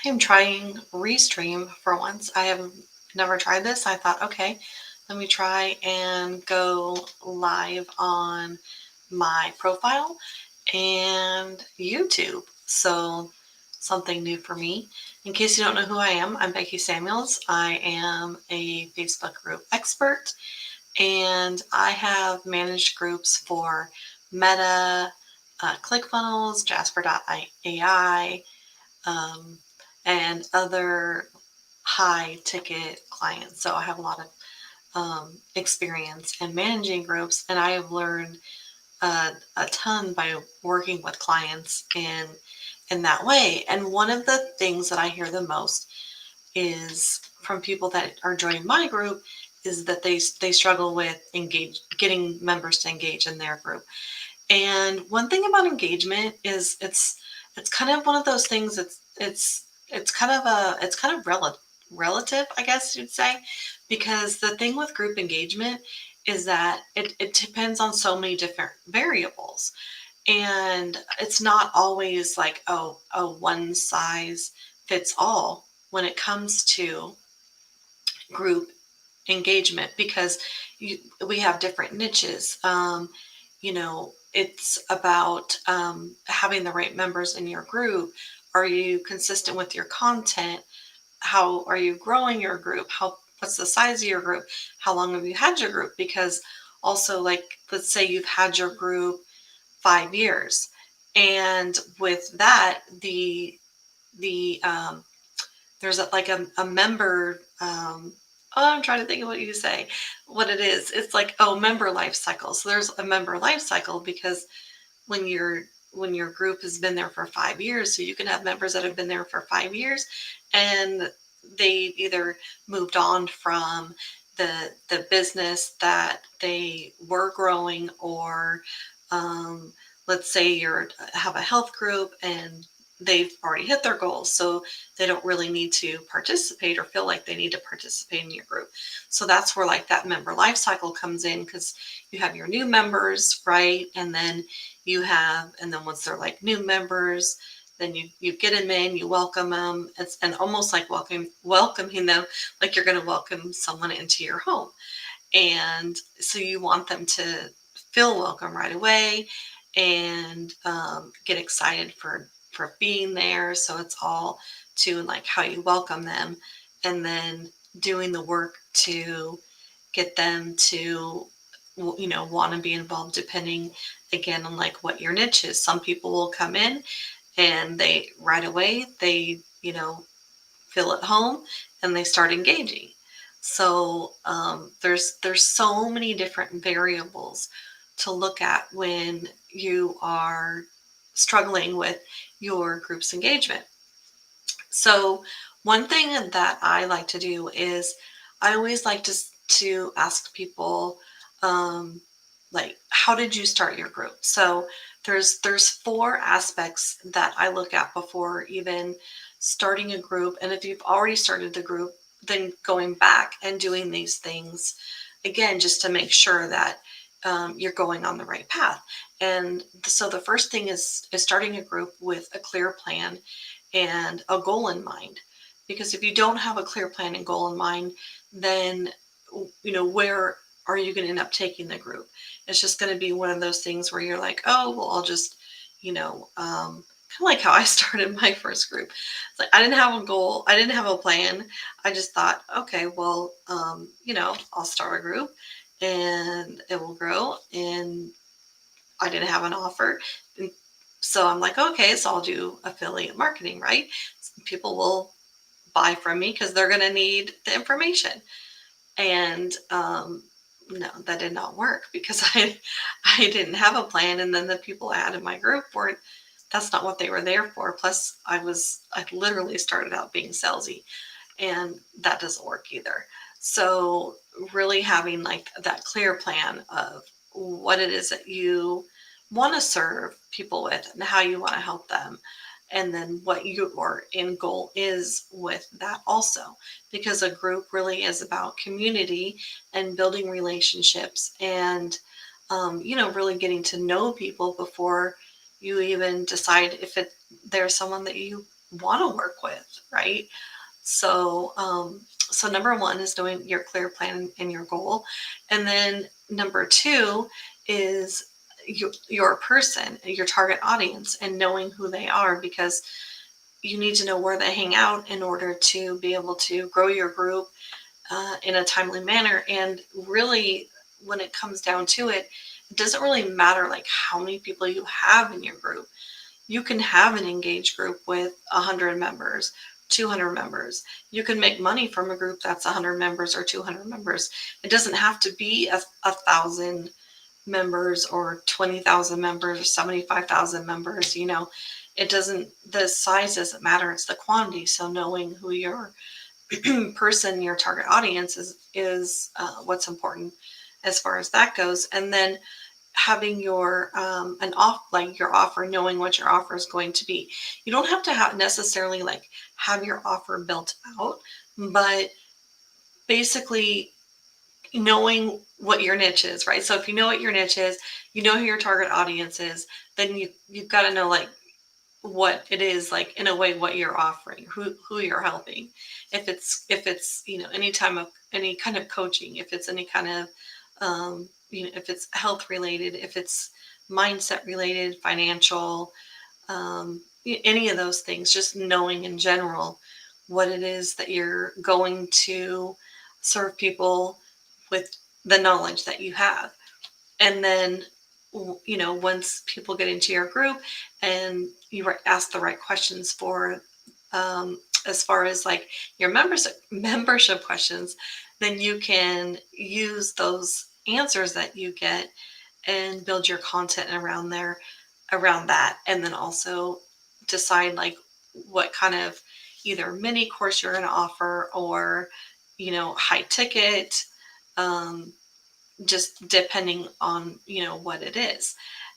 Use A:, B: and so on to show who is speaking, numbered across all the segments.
A: I am trying Restream for once. I have never tried this. I thought, okay, let me try and go live on my profile and YouTube. So something new for me. In case you don't know who I am, I'm Becky Samuels. I am a Facebook group expert, and I have managed groups for Meta, Clickfunnels, Jasper.ai, um, and other high ticket clients. So I have a lot of experience in managing groups, and I have learned a ton by working with clients in that way. And one of the things that I hear the most is from people that are joining my group is that they struggle with getting members to engage in their group. And one thing about engagement is it's kind of one of those things. It's kind of relative, I guess you'd say, because the thing with group engagement is that it depends on so many different variables, and it's not always like a one size fits all when it comes to group engagement, because we have different niches. It's about having the right members in your group. Are you consistent with your content? How are you growing your group? What's the size of your group? How long have you had your group? Because also, like, let's say you've had your group 5 years, and with that, the there's like a member. I'm trying to think of what you say, what it is. It's like, member life cycle. So there's a member life cycle, because when your group has been there for 5 years, so you can have members that have been there for 5 years, and they either moved on from the business that they were growing, or let's say you have a health group and they've already hit their goals, so they don't really need to participate or feel like they need to participate in your group. So that's where like that member life cycle comes in, because you have your new members, right? And then once they're like new members, then you get them in, you welcome them. And almost like welcoming them like you're going to welcome someone into your home. And so you want them to feel welcome right away, and get excited for being there. So it's all to like how you welcome them, and then doing the work to get them to want to be involved, depending again on like what your niche is. Some people will come in and they right away feel at home and they start engaging. So there's so many different variables to look at when you are struggling with your group's engagement. So one thing that I like to do is I always like to ask people, like, how did you start your group? So there's four aspects that I look at before even starting a group. And if you've already started the group, then going back and doing these things again, just to make sure that you're going on the right path. And so the first thing is starting a group with a clear plan and a goal in mind. Because if you don't have a clear plan and goal in mind, then where are you going to end up taking the group? It's just going to be one of those things where you're like, oh, well, I'll just, kind of like how I started my first group. It's like I didn't have a goal, I didn't have a plan. I just thought, okay, well, I'll start a group and it will grow. And I didn't have an offer. And so I'm like, okay, so I'll do affiliate marketing, right? People will buy from me because they're going to need the information. And no, that did not work, because I didn't have a plan. And then the people I had in my group weren't, that's not what they were there for. Plus I literally started out being salesy, and that doesn't work either. So really having like that clear plan of what it is that you want to serve people with and how you want to help them, and then what your end goal is with that also, because a group really is about community and building relationships, and really getting to know people before you even decide if there's someone that you want to work with, right? So, so number one is knowing your clear plan and your goal. And then number two is your person, your target audience, and knowing who they are, because you need to know where they hang out in order to be able to grow your group in a timely manner. And really, when it comes down to it, it doesn't really matter like how many people you have in your group. You can have an engaged group with 100 members, 200 members. You can make money from a group that's 100 members or 200 members. It doesn't have to be a thousand members or 20,000 members or 75,000 members. It doesn't, the size doesn't matter, it's the quantity. So knowing who your person, your target audience is what's important as far as that goes. And then having your your offer, knowing what your offer is going to be. You don't have to necessarily like have your offer built out, but basically knowing what your niche is, right? So if you know what your niche is, you know who your target audience is, then you've got to know like what it is, like in a way what you're offering, who you're helping. If it's any kind of coaching, if it's any kind of if it's health related, if it's mindset related, financial, any of those things, just knowing in general what it is that you're going to serve people with, the knowledge that you have. And then once people get into your group and you ask the right questions for as far as like your membership questions, then you can use those answers that you get and build your content around that. And then also decide like what kind of either mini course you're going to offer, or high ticket, um, just depending on what it is.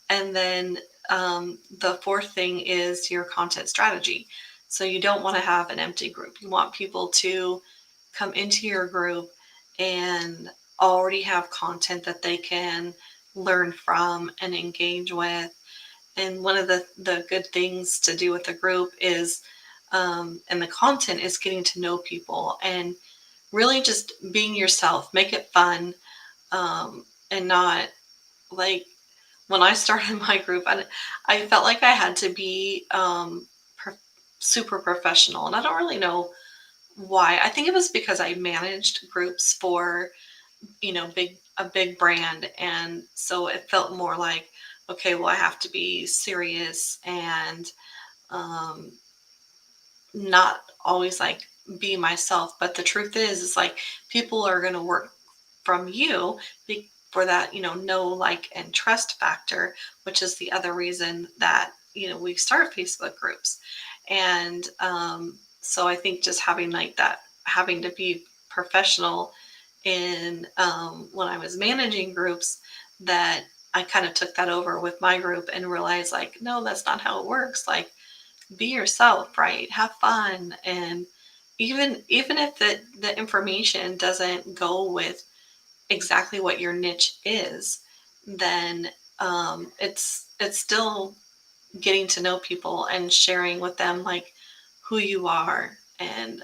A: And then the fourth thing is your content strategy. So you don't want to have an empty group. You want people to come into your group and already have content that they can learn from and engage with. And one of the good things to do with the group is and the content is getting to know people and really just being yourself. Make it fun, and not like when I started my group, I felt like I had to be super professional, and I don't really know why. I think it was because I managed groups for a big brand, and so it felt more like, okay, well, I have to be serious and um, not always like be myself. But the truth is like people are going to work from you for that, know, like, and trust factor, which is the other reason that, we start Facebook groups. And so I think just having like that, having to be professional in when I was managing groups, that I kind of took that over with my group and realized like, no, that's not how it works. Like, be yourself, right? Have fun. And even if the information doesn't go with exactly what your niche is, then it's still getting to know people and sharing with them like who you are, and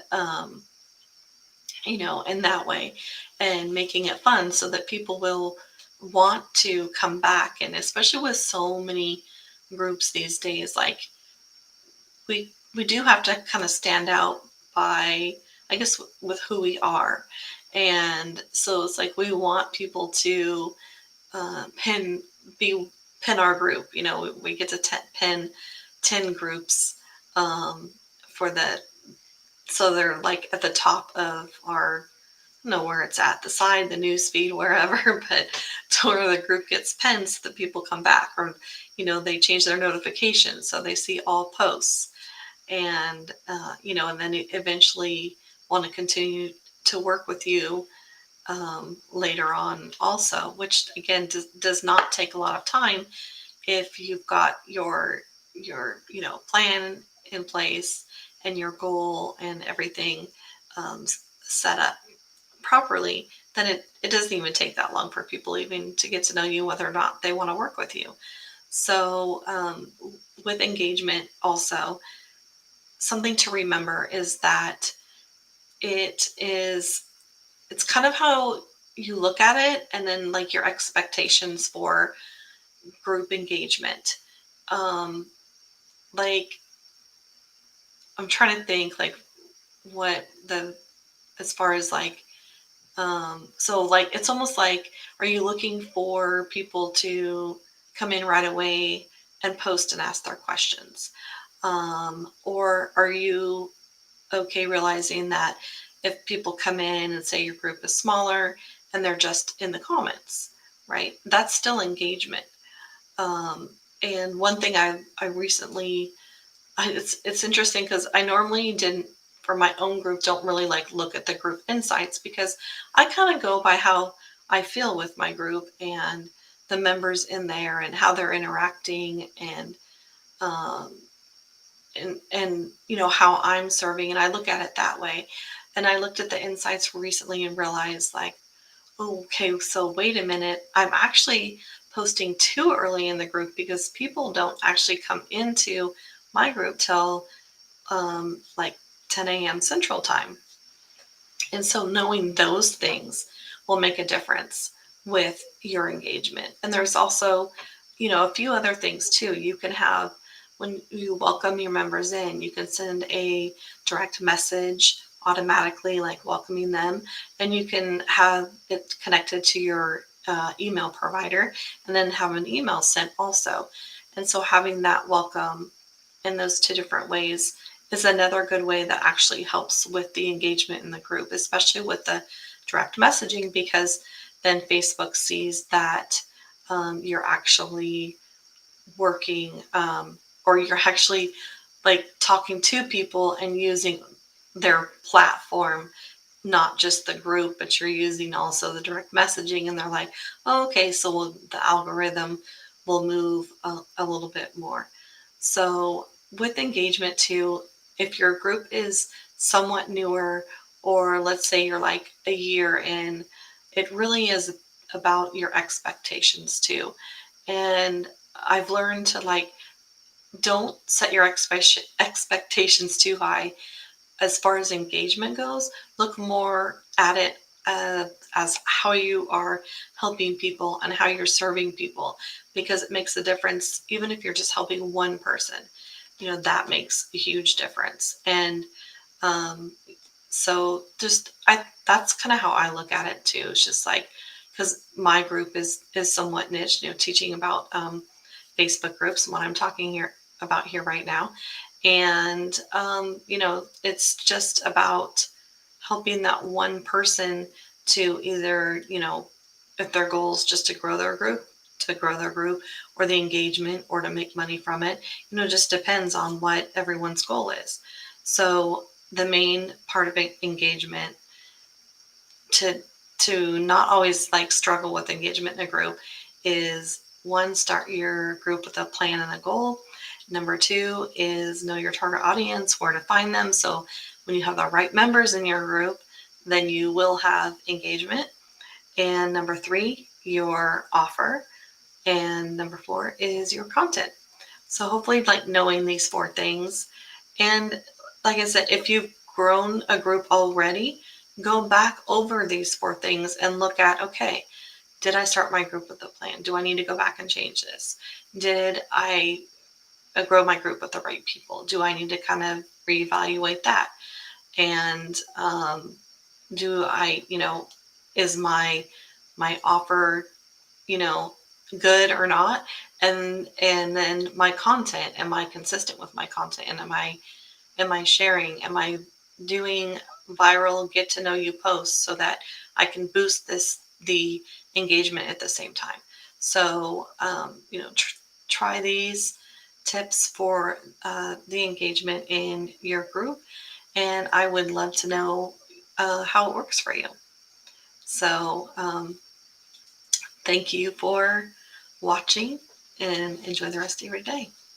A: in that way, and making it fun so that people will want to come back. And especially with so many groups these days, like we do have to kind of stand out by, I guess, with who we are. And so it's like we want people to pin pin our group. We get to pin 10 groups for the, so they're like at the top of our, I don't know where it's at, the side, the news feed, wherever, but to where the group gets pinned so that people come back, or they change their notifications so they see all posts. And and then eventually want to continue to work with you later on also, which again does not take a lot of time if you've got your plan in place and your goal and everything set up properly. Then it doesn't even take that long for people even to get to know you, whether or not they want to work with you. So with engagement also, something to remember is that it's kind of how you look at it, and then like your expectations for group engagement. Um, like I'm trying to think like what the as far as like so like it's almost like, are you looking for people to come in right away and post and ask their questions? Or are you okay realizing that if people come in and say your group is smaller and they're just in the comments, right? That's still engagement. Um, and one thing I recently it's interesting because I normally didn't, for my own group, don't really like look at the group insights because I kind of go by how I feel with my group and the members in there and how they're interacting, um, and you know how I'm serving, and I look at it that way. And I looked at the insights recently and realized like, oh, okay, so wait a minute, I'm actually posting too early in the group because people don't actually come into my group till like 10 a.m. Central Time. And so knowing those things will make a difference with your engagement. And there's also, you know, a few other things too. You can have, when you welcome your members in, you can send a direct message automatically, like welcoming them, and you can have it connected to your email provider and then have an email sent also. And so having that welcome in those two different ways is another good way that actually helps with the engagement in the group, especially with the direct messaging, because then Facebook sees that you're actually working, or you're actually like talking to people and using their platform, not just the group, but you're using also the direct messaging. And they're like, oh, okay, so the algorithm will move a little bit more. So with engagement too, if your group is somewhat newer, or let's say you're like a year in, it really is about your expectations too. And I've learned to like, don't set your expectations too high as far as engagement goes. Look more at it as how you are helping people and how you're serving people, because it makes a difference. Even if you're just helping one person, you know, that makes a huge difference. And um, so just that's kind of how I look at it too. It's just like, because my group is somewhat niche, you know, teaching about Facebook groups, what I'm talking here about here right now. And you know, it's just about helping that one person to either, you know, if their goal is just to grow their group, or the engagement, or to make money from it, you know, just depends on what everyone's goal is. So the main part of engagement, to not always like struggle with engagement in a group, is one, start your group with a plan and a goal. Number two is know your target audience, where to find them. So when you have the right members in your group, then you will have engagement. And number three, your offer. And number four is your content. So hopefully, like knowing these four things. And like I said, if you've grown a group already, go back over these four things and look at, okay, did I start my group with a plan? Do I need to go back and change this? Did I grow my group with the right people? Do I need to kind of reevaluate that? And do I, you know, is my offer, you know, good or not? And then my content, am I consistent with my content? And am I sharing? Am I doing viral get to know you posts so that I can boost the engagement at the same time? So you know, try these tips for the engagement in your group, and I would love to know how it works for you. So thank you for watching, and enjoy the rest of your day.